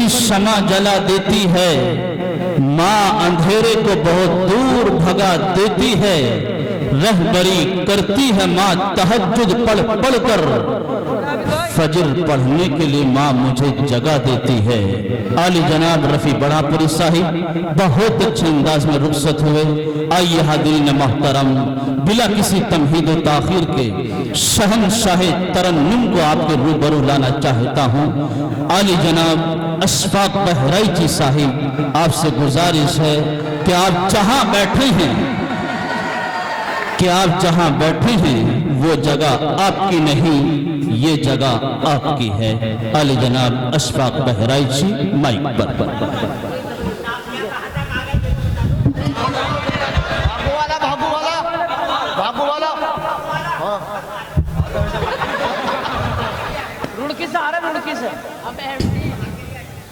अपनी शमा जला देती है, माँ अंधेरे को बहुत दूर भगा देती है, रहबरी करती है माँ तहज्जुद पढ़ पढ़ कर, फजर पढ़ने के लिए माँ मुझे जगा देती है। आली जनाब रफ़ी बड़ापुरी साहिब बहुत अच्छे अंदाज में रुखसत हुए। आइए हाज़रीन मोहतरम, बिला किसी तमहीद व ताख़ीर के शहंशाह तरन्नुम को आपके रूबरू लाना चाहता हूँ। आली जनाब अशफाक बहराइची साहिब, आपसे गुजारिश है कि आप जहाँ बैठे हैं वो जगह आपकी नहीं, ये जगह आपकी है। आली जनाब अशफाक बहराइची माइक पर। भागू वाला रुड़की से आ रहे हैं, रुड़की से। अब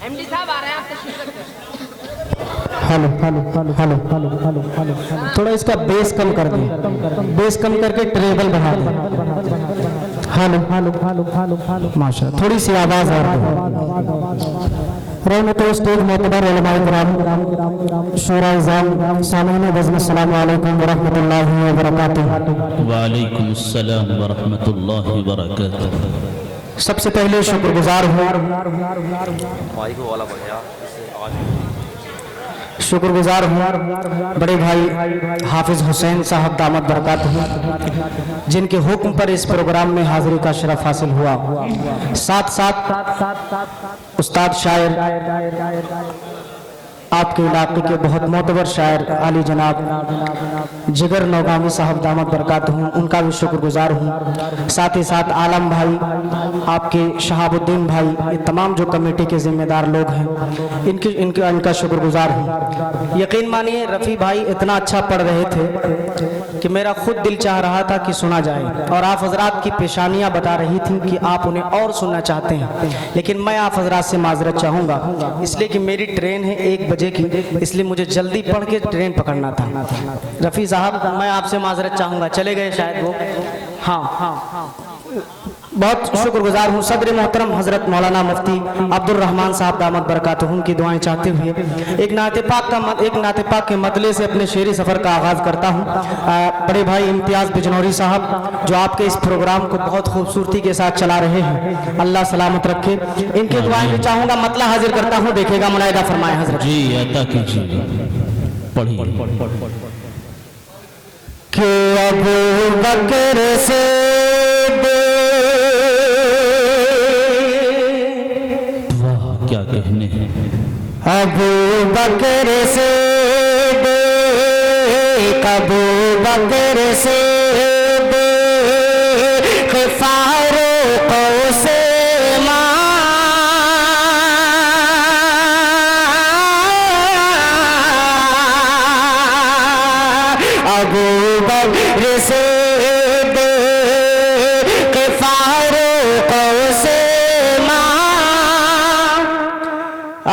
एमडी साहब आ रहे हैं, आप तशरीफ रखिए। Hello hello hello hello hello hello hello, थोड़ा इसका बेस कम कर दें, बेस कम करके ट्रेबल बढ़ा दें। Hello hello hello hello hello, माशा, थोड़ी सी आवाज़ आ रही है। रहमत स्टेज मोतबर उलमाए किराम, शूरा इज़ाम, सामईन वज़न, अस्सलामु अलैकुम व रहमतुल्लाहि व बरकातुहू। वालेकुम अस्सलाम व रहमतुल्लाहि व बरकातुहू। सबसे पहले शुक्रगुजार हूँ, शुक्रगुजार हूँ बड़े भाई हाफिज़ हुसैन साहब दामद बरकातहू, जिनके हुक्म पर इस प्रोग्राम में हाज़िरी का शरफ हासिल हुआ। साथ साथ उस्ताद शायर, आपके इलाके के बहुत मोतबर शायर आली जनाब जिगर नौगामी साहब दामद बरकातहू, उनका भी शुक्रगुजार हूँ। साथ ही साथ आलम भाई, आपके शहाबुद्दीन भाई, ये तमाम जो कमेटी के जिम्मेदार लोग हैं, इनका शुक्रगुजार हूँ। यकीन मानिए रफ़ी भाई इतना अच्छा पढ़ रहे थे कि मेरा खुद दिल चाह रहा था कि सुना जाए, और आप हजरात की पेशानियाँ बता रही थी कि आप उन्हें और सुनना चाहते हैं, लेकिन मैं आप हजरात से माजरत चाहूँगा, इसलिए कि मेरी ट्रेन है 1 बजे की, इसलिए मुझे जल्दी पढ़ के ट्रेन पकड़ना था। रफ़ी साहब मैं आपसे माजरत चाहूँगा, चले गए शायद वो। हाँ, बहुत शुक्रगुजार हूँ सदर मोहतरम हज़रत मौलाना मुफ्ती अब्दुल रहमान साहब दामद बरकातहू की दुआएं चाहते हुए एक नाते पाक के मतले से अपने शेरी सफ़र का आगाज़ करता हूँ। बड़े भाई इम्तियाज़ बिजनौरी साहब जो आपके इस प्रोग्राम को बहुत खूबसूरती के साथ चला रहे हैं, अल्लाह सलामत रखे, इनकी दुआएं भी चाहूँगा। मतला हाजिर करता हूँ, देखिएगा, मुनाइदा फरमाए हज़रत जी, अता कीजिए, पढ़िए। कि अबू बकर से क्या कहने हैं, अबू बकर से अबू बकर से फारूक से अबू बकर से फारूक से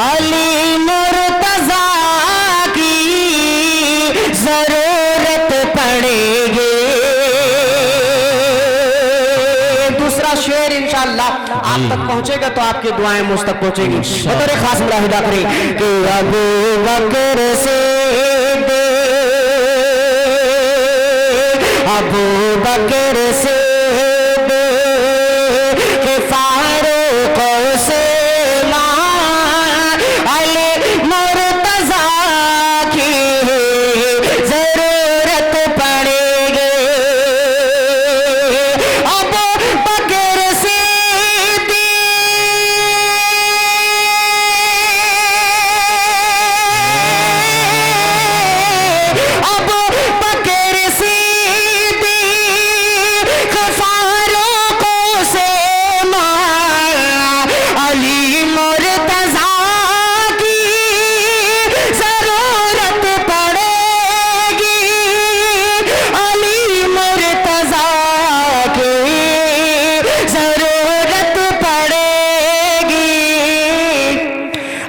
अली मुर्तज़ा की जरूरत पड़ेगी। दूसरा शेर इंशाअल्लाह आप तक पहुंचेगा तो आपकी दुआएं मुझ तक पहुंचेगी। बतौर खास मुलाहिदा करें कि अबू बकर से अबू बकर से फारूक से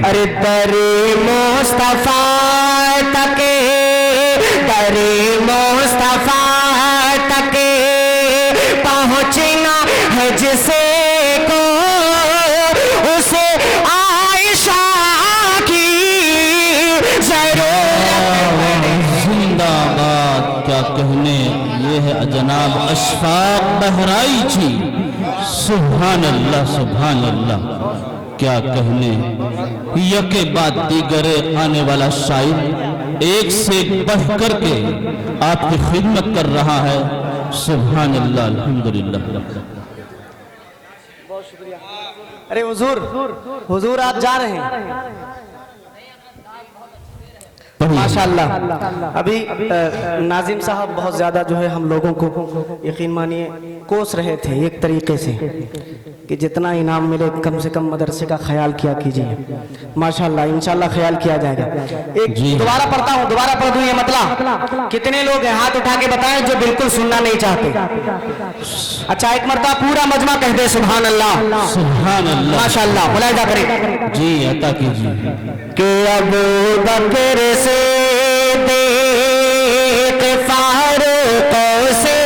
अरे दरे मुस्तफा तके, दरे मुस्तफा तके पहुँचना है जिसे को, उसे आयशा जनाब अशफाक बहराई जी। सुभान अल्लाह, क्या कहने, यके बाद दीगरे आने वाला शायर एक से बढ़ कर के आपकी खिदमत कर रहा है। सुभान अल्लाह, अल्हम्दुलिल्लाह। अरे हुजूर आप जा रहे हैं, माशाअल्लाह। अभी नाजिम साहब बहुत ज़्यादा जो है हम लोगों को यकीन मानिए कोस रहे थे एक तरीके से कि जितना इनाम मिले कम से कम मदरसे का ख्याल किया कीजिए। माशाअल्लाह, इंशाअल्लाह ख्याल किया जाएगा। एक दोबारा पढ़ता हूँ, दोबारा पढ़ दूँ ये मतलब। कितने लोग हैं हाथ उठा के बताएं जो बिल्कुल सुनना नहीं चाहते। अच्छा, एक मरतबा पूरा मजमा कह दे सुभान अल्लाह, सुभान अल्लाह, माशाअल्लाह। मुलाहिजा करें जी, अता कीजिए कि अबू बकर से देख फारूक से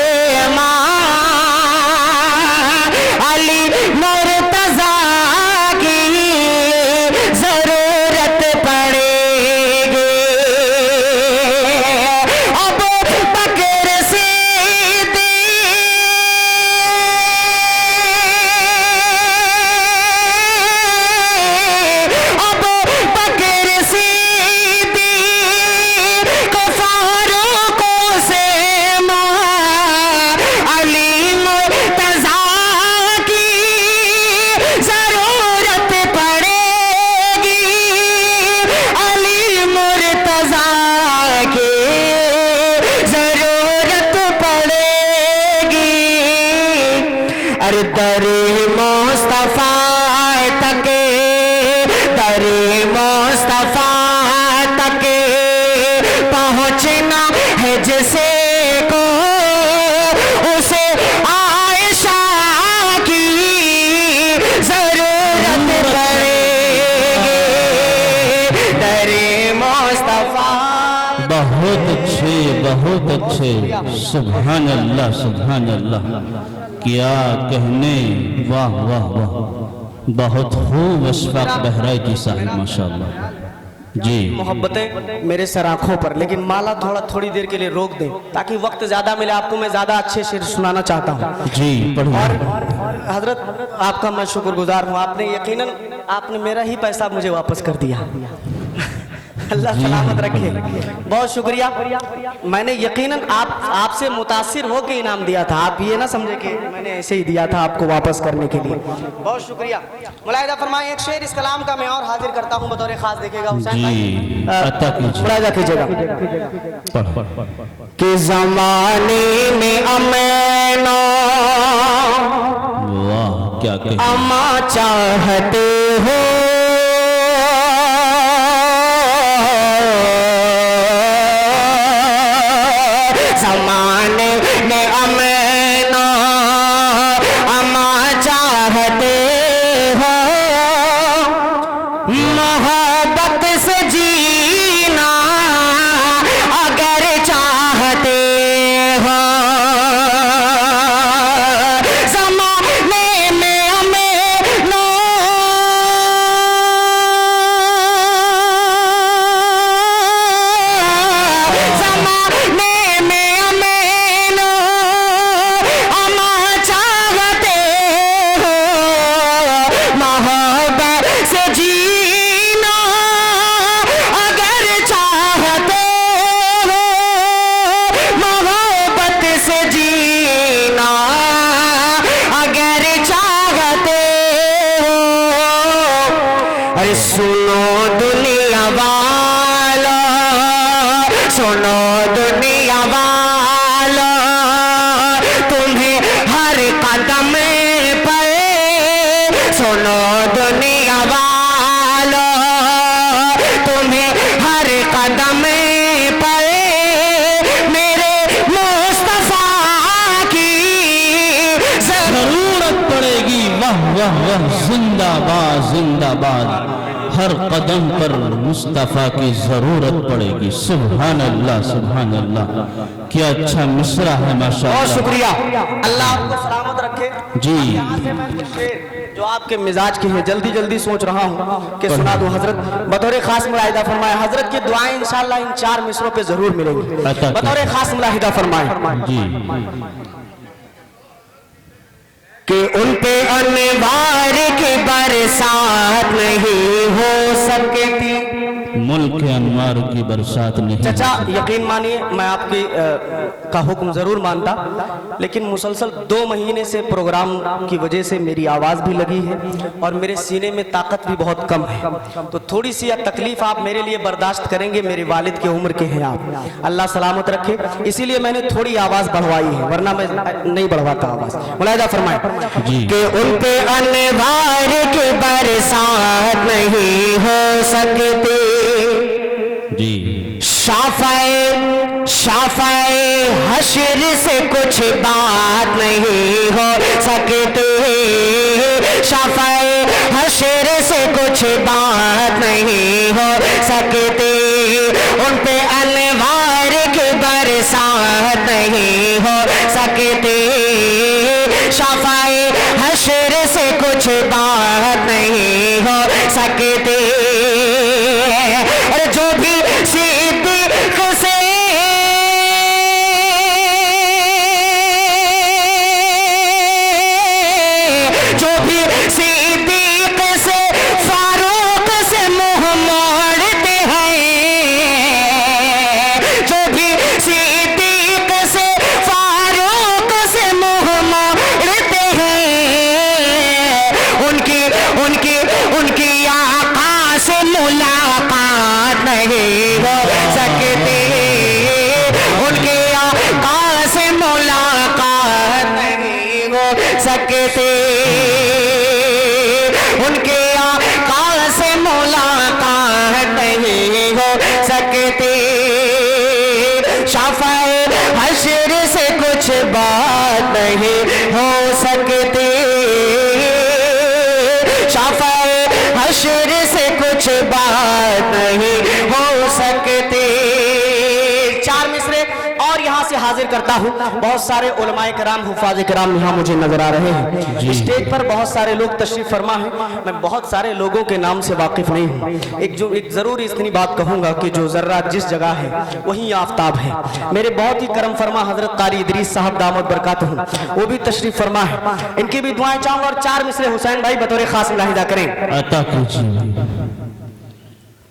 अली मुर्तजा की जरूरत पड़ेगी। अबू बकर से अबू बकर से दरे मुस्तफा तक, दरे मुस्तफा तक पहुँचना है जिसे को उसे आयशा की जरूरत पड़ेगी। दरे मुस्तफा। बहुत अच्छे, सुभान अल्लाह, सुभान अल्लाह, क्या कहने, वाह वाह वाह, बहुत खूब अशफाक बहराई जी साहब, माशाअल्लाह जी। मोहब्बतें मेरे सर आंखों पर, लेकिन माला थोड़ी देर के लिए रोक दें ताकि वक्त ज्यादा मिले आपको। मैं ज्यादा अच्छे शेर सुनाना चाहता हूँ जी, पढ़िए। और हजरत आपका मैं शुक्रगुजार हूँ, आपने यकीनन आपने मेरा ही पैसा मुझे वापस कर दिया। अल्लाह सलामत रखे, बहुत शुक्रिया। मैंने यकीनन आपसे मुतासिर हो के इनाम दिया था, आप ये ना समझे कि मैंने ऐसे ही दिया था आपको वापस करने के लिए। बहुत शुक्रिया। मुलाहिजा फरमाएं, एक शेर इस कलाम का मैं और हाजिर करता हूँ बतौर खास, देखिएगा हुसैन भाई, मुलाहिजा कीजिएगा कि ज़माने में अमैनो वाह, क्या कहने, अम्मा चाहते हो ज़माने में अमैनो अम्मा चाहते हो, मोहब्बत से जीना अगर चाहते हो। ज़माने में अमैनो सुनो दुनिया वाला, सुनो दुनिया वाला, तुम्हें हर कदम पर, सुनो दुनिया वाला, तुम्हें हर कदम पर मेरे मुस्तफा की जरूरत पड़ेगी। वाह वाह वाह, जिंदाबाद जिंदाबाद, हर कदम पर मुस्तफ़ा की जरूरत पड़ेगी। सुभान अल्लाह, सुभान अल्लाह, क्या अच्छा मिसरा है, माशाअल्लाह। बहुत शुक्रिया, अल्लाह आपको सलामत रखे जी। यहाँ से मैं कुछ शेर जो आपके मिजाज के हैं जल्दी सोच रहा हूँ कि सुना दूं। हजरत बतौर खास मुलाहिदा फरमाए, हजरत की दुआएं इंशाअल्लाह इन 4 मिसरों पे जरूर मिलेंगी। बतौर खास मुलाहिदा फरमाए जी। کہ ان پہ انوار کی برسات نہیں ہو سکتی. ملک انوار کی برسات نہیں. چچا یقین مانیے میں آپ کی کا حکم ضرور مانتا، لیکن مسلسل 2 مہینے سے پروگرام کی وجہ سے میری آواز بھی لگی ہے اور میرے سینے میں طاقت بھی بہت کم ہے، تو تھوڑی سی تکلیف آپ میرے لیے برداشت کریں گے. میرے والد کی عمر کے ہیں آپ، اللہ سلامت رکھے، اسی لیے میں نے تھوڑی آواز بڑھوائی ہے، ورنہ میں نہیں بڑھواتا آواز. ملاحظہ فرمائیں جی. کہ ان پہ انوار کی برسات نہیں ہو سکتی. جی. شافعِ حشر سے کچھ بات نہیں ہو سکتی. شافعِ حشر سے کچھ بات نہیں ہو سکتی. ان پہ انوار کی برسات نہیں ہو سکتی. شافعِ حشر سے کچھ بات نہیں ہو سکتی. اور جو بھی صدیق سے فاروق سے منہ موڑتے ہیں، جو بھی صدیق سے فاروق سے منہ موڑتے ہیں، ان کی آقا سے ملاقات نہیں ہو سکتی. ان کے آقا سے ملاقات نہیں ہو سکتی. ان کے آقا سے ملاقات نہیں ہو سکتی. شافعِ حشر سے کچھ بات نہیں ہو سکتی. شافعِ حشر سے کچھ بات نہیں ہو سکتی. 4 مصرے اور یہاں سے حاضر کرتا ہوں. بہت سارے علماء کرام حفاظ کرام یہاں مجھے نظر آ رہے ہیں. اسٹیج پر بہت سارے لوگ تشریف فرما ہیں، میں بہت سارے لوگوں کے نام سے واقف نہیں ہوں. ایک ضرور اتنی بات کہوں گا کہ جو ذرہ جس جگہ ہے وہیں آفتاب ہے. میرے بہت ہی کرم فرما حضرت قاری ادریس صاحب دامت برکاتہ وہ بھی تشریف فرما ہے، ان کی بھی دعائیں چاہوں گا. اور 4 مصرے حسین بھائی بطور خاص ملاحظہ کریں عطا کیجیے.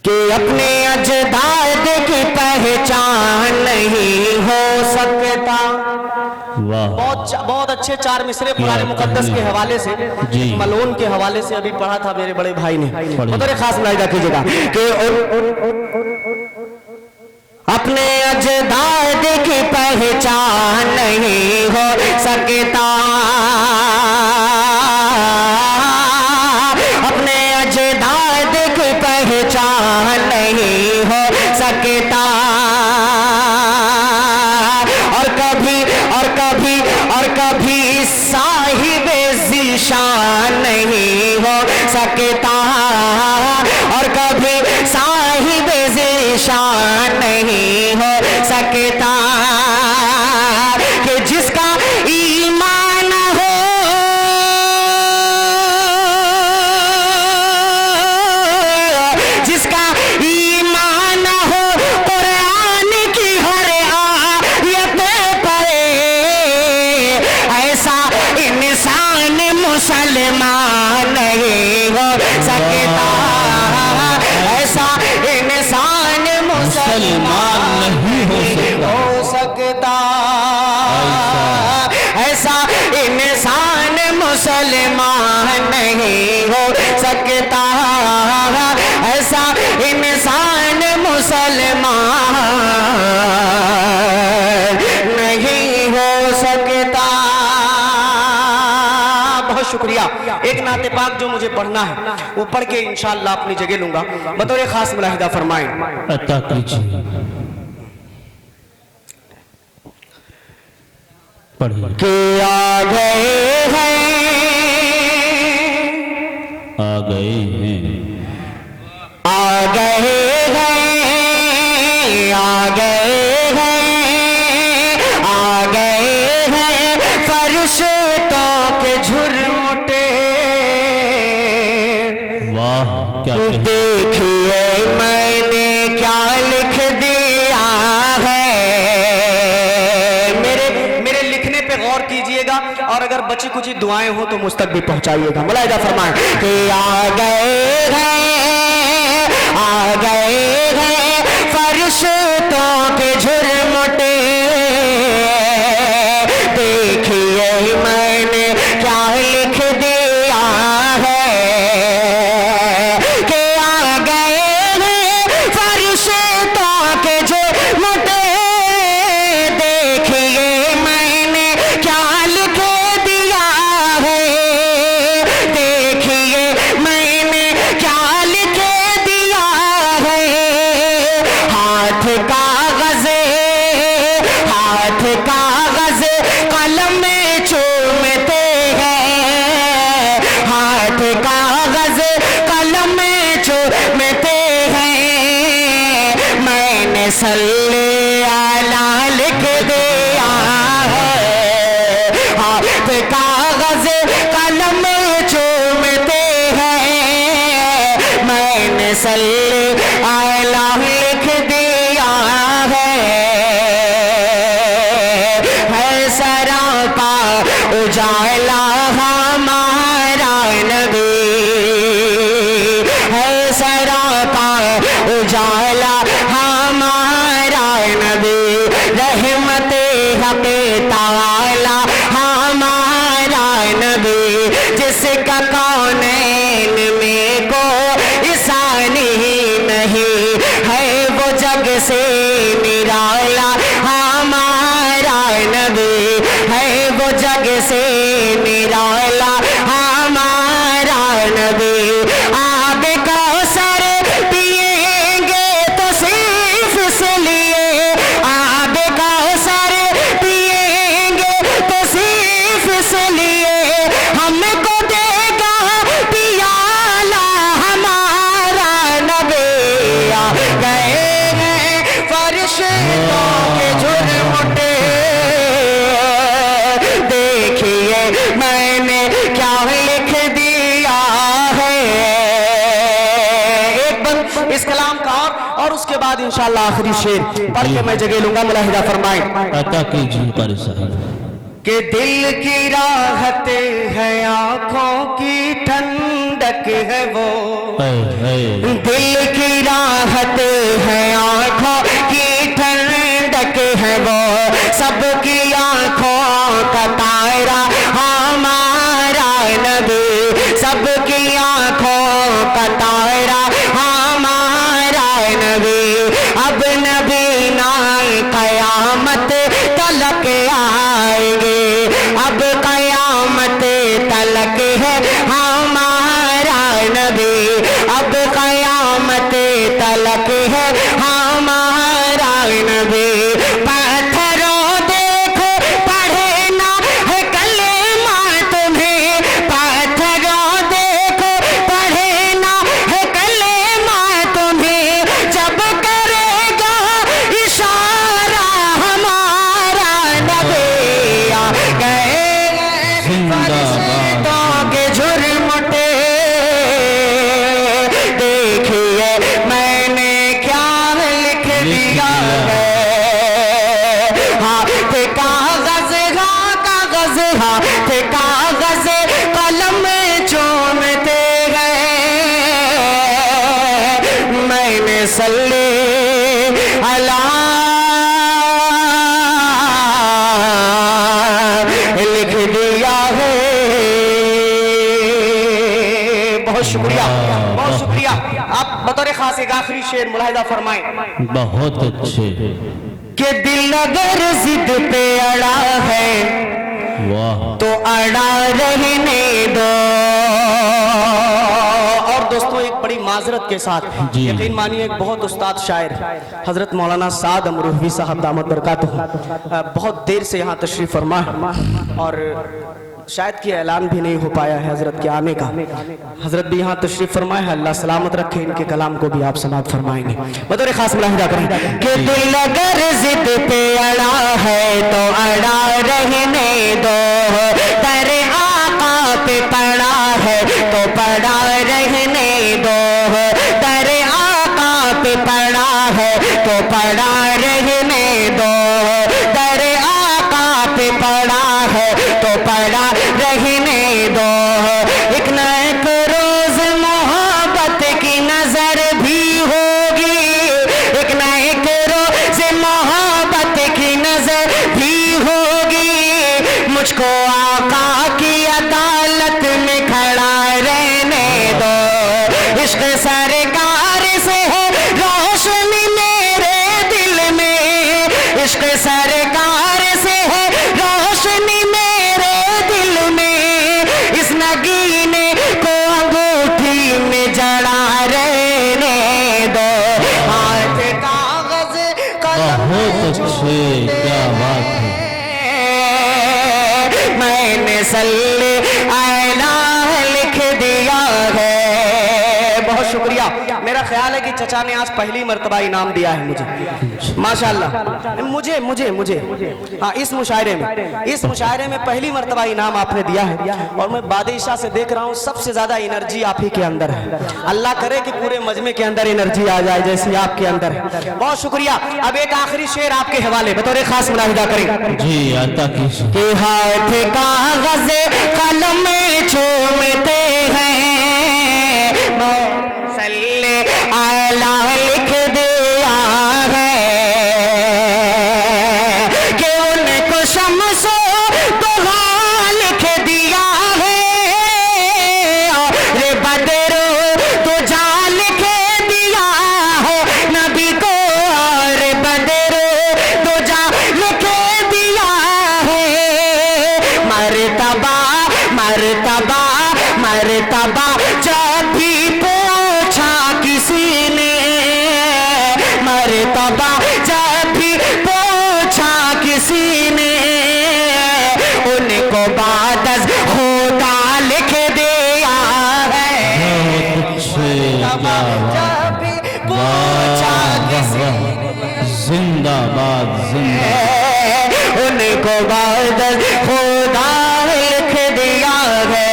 کہ اپنے اجداد کی پہچان نہیں ہو سکتا. بہت اچھے 4 مصرے قرآن مقدس کے حوالے سے، ملعون کے حوالے سے ابھی پڑھا تھا میرے بڑے بھائی نے. بطور خاص ملاحظہ کیجیے گا کہ اپنے اجداد کی پہچان نہیں ہو سکتا. اپنے اجداد کی پہچان نہیں ہو سکتا. اور کبھی صاحب ذیشان نہیں ہو سکتا. اور کبھی صاحب ذیشان نہیں ہو سکتا. کہ جس کا ایمان ہو، جس کا ایمان ہو قرآن کی ہر آیت پر، ایسا انسان مسلمان نہیں ہو سکتا. ایسا انسان مسلمان نہیں ہو سکتا. ایسا انسان مسلمان نہیں ہو سکتا. ایسا انسان مسلمان نہیں ہو سکتا. بہت شکریہ. ایک نعت پاک جو مجھے پڑھنا ہے وہ پڑھ کے انشاءاللہ اپنی جگہ لوں گا. بطور خاص ملاحظہ فرمائیں. عطا کیجیے. پڑھیے. کہ آ گئے ہیں، آ گئے ہیں، آ گئے ہیں، آ گئے ہیں، آ گئے ہیں فرشتوں کے جھرمٹے. واہ کیا دیکھیے میں نے کیا لکھ دیا ہے. میرے لکھنے پہ غور کیجئے گا، اور اگر बची कुछ दुआएं हो तो मुझ तक भी पहुंचाइएगा। मुलाहिदा फरमाएं कि आ गए हैं फरिश्तों के झुरमुटे, देखिए मैंने क्या लिख दिया है कि आ गए हैं फरिश्तों के झुरमुटे, देखिए मैंने क्या लिख दिया है, देखिए मैंने क्या लिख दिया है। हाथ कागज़ कलम में चूमते हैं, हाथ कागज़ कलम में चूमते हैं, मैंने सल्ले अला लिख दिया है। हाथ कागज़ कलम में चूमते हैं, मैंने सल्ले अला लिख दिया है सरापा उजाला हमारा नबी, है सरापा उजाला हमारा नबी, रहमते हक़े ताला हमारा नबी, जिसका कौनैन में कोई इसानी नहीं है, वो जग से निराला हमारा नबी, है वो जग से निराला हमारा नबी। आब कौसर पिएंगे तो सिर्फ इसलिए, आब कौसर पिएंगे तो सिर्फ इसलिए, हमको देगा पियाला हमारा नबी। आ गए हैं फरिश्तों के झुरमुटे, देखिए मैंने क्या लिख दिया है। एक बंद इस कलाम का और उसके बाद इंशाअल्लाह आखिरी शेर पढ़ के मैं जगह लूंगा। मुलाहिदा फरमाएं अता कीजिए कारी साहब कि दिल की राहत है, आंखों की ठंडक है वो, दिल की राहत है, आंखों की ठंडक है वो, सबकी आंखों का तारा हमारा नबी, सबकी आंखों का तारा हमारा नबी। अब नबी ना कयामत तलक आएंगे, अब कयामत तलक है हमारा नबी, अब कयामत तलक है हमारा नबी। पत्थरों देखो पढ़े ना है कलेमा तुम्हें, पत्थरों देखो पढ़े ना है कलेमा तुम्हें, जब करेगा इशारा हमारा नबी। आ गए फरिश्तों के झुरमुटे, देखिए मैंने क्या लिख दिया है। हाथ कागज़ कलम में चूमते गए, मैंने सल्ले अला लिख दिया है। बहुत शुक्रिया, बहुत शुक्रिया। आप बतौर खास एक आखिरी शेर मुलाहिदा फरमाएं। बहुत अच्छे, कि दिल अगर जिद पे अड़ा है वाह, तो अड़ा रहने दो। और दोस्तों एक बड़ी माजरत के साथ जी। यकीन मानिए एक बहुत उस्ताद शायर हजरत मौलाना साद अमरूही साहब दामत बरकातहू बहुत देर से यहाँ तशरीफ फरमा है और शायद कि ऐलान भी नहीं हो पाया है हजरत के आने का। हजरत भी यहाँ तशरीफ फरमाए हैं, अल्लाह सलामत रखे, इनके कलाम को भी आप समात फरमाएंगे। बतौर खास मुलाहिदा करें कि दिल अगर जिद पे अड़ा है तो अड़ा रहने दो, तेरे आका पे पड़ा है तो पड़ा रहने दो, तेरे आका पे पड़ा है तो पड़ा रहने दो, तेरे आका पे पड़ा है तो पड़ा सरकार से है रोशनी मेरे दिल में, इश्क सरकार से है रोशनी मेरे दिल में, इस नगीने को अंगूठी में जड़ा रहने दो, हाथ कागज कलम बहुत अच्छे, क्या बात है। मैंने सल्ले आला लिख दिया है। बहुत शुक्रिया। मेरा ख्याल है कि चचा ने आज पहली मर्तबा इनाम दिया है मुझे, माशाल्लाह। मुझे मुझे मुझे हाँ, इस मुशायरे में पहली मर्तबा इनाम आपने दिया है, और मैं बादशाह से देख रहा हूँ सबसे ज्यादा एनर्जी आप ही के अंदर है। अल्लाह करे कि पूरे मजमे के अंदर एनर्जी आ जाए जैसी आपके अंदर है। बहुत शुक्रिया। अब एक आखिरी शेर आपके हवाले बतौर खास मुलाहिदा करें। जी अता कीजिए। कि हाथ कागज कलम चूमते हैं, सल्ले आला लिख दिया है, कि उनको शम्सो दुहा लिख दिया है, रे बदरो तुझा लिख दिया है नबी को, रे बदरो तुझा लिख दिया है, मर्तबा मर्तबा मर्तबा जब भी पूछा किसी ने, मर्तबा जब भी पूछा किसी ने, उनको बादस होता लिख दिया है। जब भी पूछा किसी ने, जिंदाबाद जिंदाबाद। उनको बादल खुदा लिख दिया है,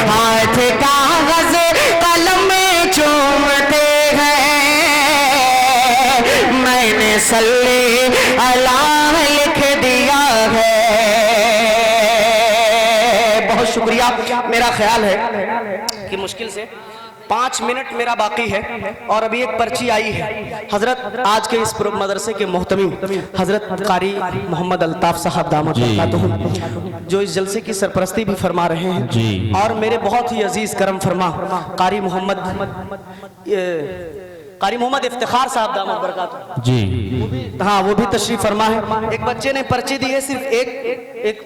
हाथ कागज कलम चूमते हैं, मैंने सल्ले अला लिख दिया है। बहुत शुक्रिया। मेरा ख्याल है कि मुश्किल से 5 मिनट मेरा बाकी है, और अभी एक पर्ची आई है। हजरत आज के इस मदरसे के मोहतमी हजरत कारी मोहम्मद अल्ताफ साहब दामद बरकातुहू, जो इस जलसे की सरपरस्ती भी फरमा रहे हैं जी। और मेरे बहुत ही अजीज करम फरमा कारी मोहम्मद इफ्तिखार साहब दामद बरकातुहू जी। हाँ, वो भी तशरीफ फरमा है। एक बच्चे ने पर्ची दी है, सिर्फ एक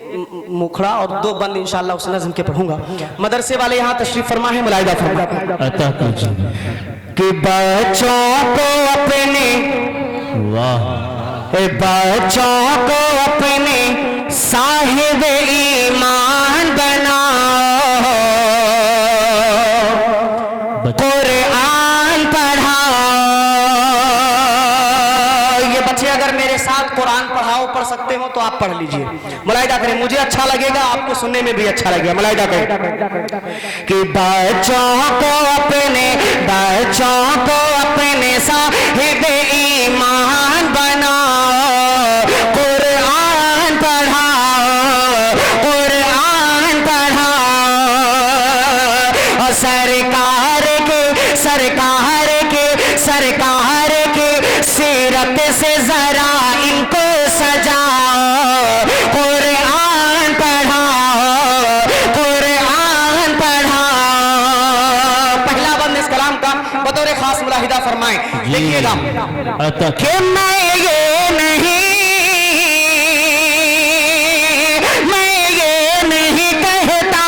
मुखड़ा और 2 बंद इंशाअल्लाह उस नज़्म के पढ़ूंगा। मदरसे वाले यहाँ तशरीफ फरमा है, मुलाहिदा फरमा। अता कीजिए। कि बच्चों को अपने, वाह, बच्चों को अपने साहिब ईमान बनाओ, कुरान पढ़ाओ। ये बच्चे अगर मेरे साथ कुरान पढ़ सकते हो तो आप पढ़ लीजिए, मुलाहिदा करें। मुझे अच्छा लगेगा, आपको सुनने में भी अच्छा लगेगा, मुलाहिदा करें। कि बच्चों को अपने साहिब ईमान बनाओ, कुरान पढ़ाओ, कुरान पढ़ाओ, और सरकार के सीरत से जरा इनको सजाओ, कुरान पढ़ाओ, कुरान पढ़ाओ। पहला बंद इस कलाम का बतौर खास मुलाहिदा फरमाएं। देखिएगा कि मैं ये नहीं कहता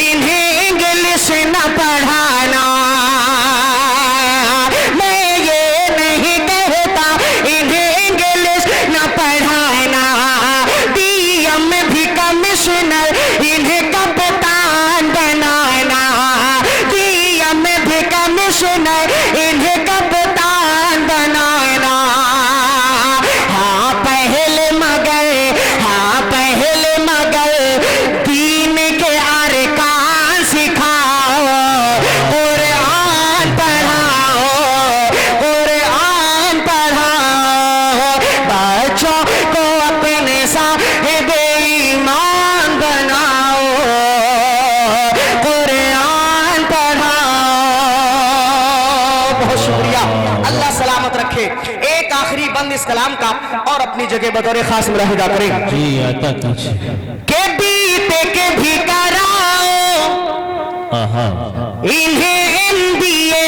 इन्हें इंग्लिश न पढ़ाना, मैं ये नहीं कहता इन्हें इंग्लिश न पढ़ाना, डीएम भी कमिश्नर इन्हें कप्तान बनाना, डीएम भी कमिश्नर इन्हें कप्तान बनाना। हाँ पहले मगर दीन के अरकान सिखाओ, कुरान पढ़ाओ, कुरान पढ़ाओ, बच्चों को अपने साहिब ईमान बनाओ, कुरान पढ़ाओ। बहुत शुक्रिया, अल्लाह सलामत रखे। एक आखिरी बंद इस कलाम का और अपनी जगह बतौर खास मुलाहिदा करें। जी अता कीजिए। के बीते के भी कराओ, आहा, इन्हें MBA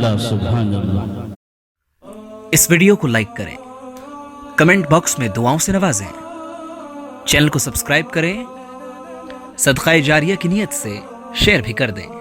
अल्लाह सुभान अल्लाह। इस वीडियो को लाइक करें, कमेंट बॉक्स में दुआओं से नवाजें, चैनल को सब्सक्राइब करें, सदका जारिया की नीयत से शेयर भी कर दें।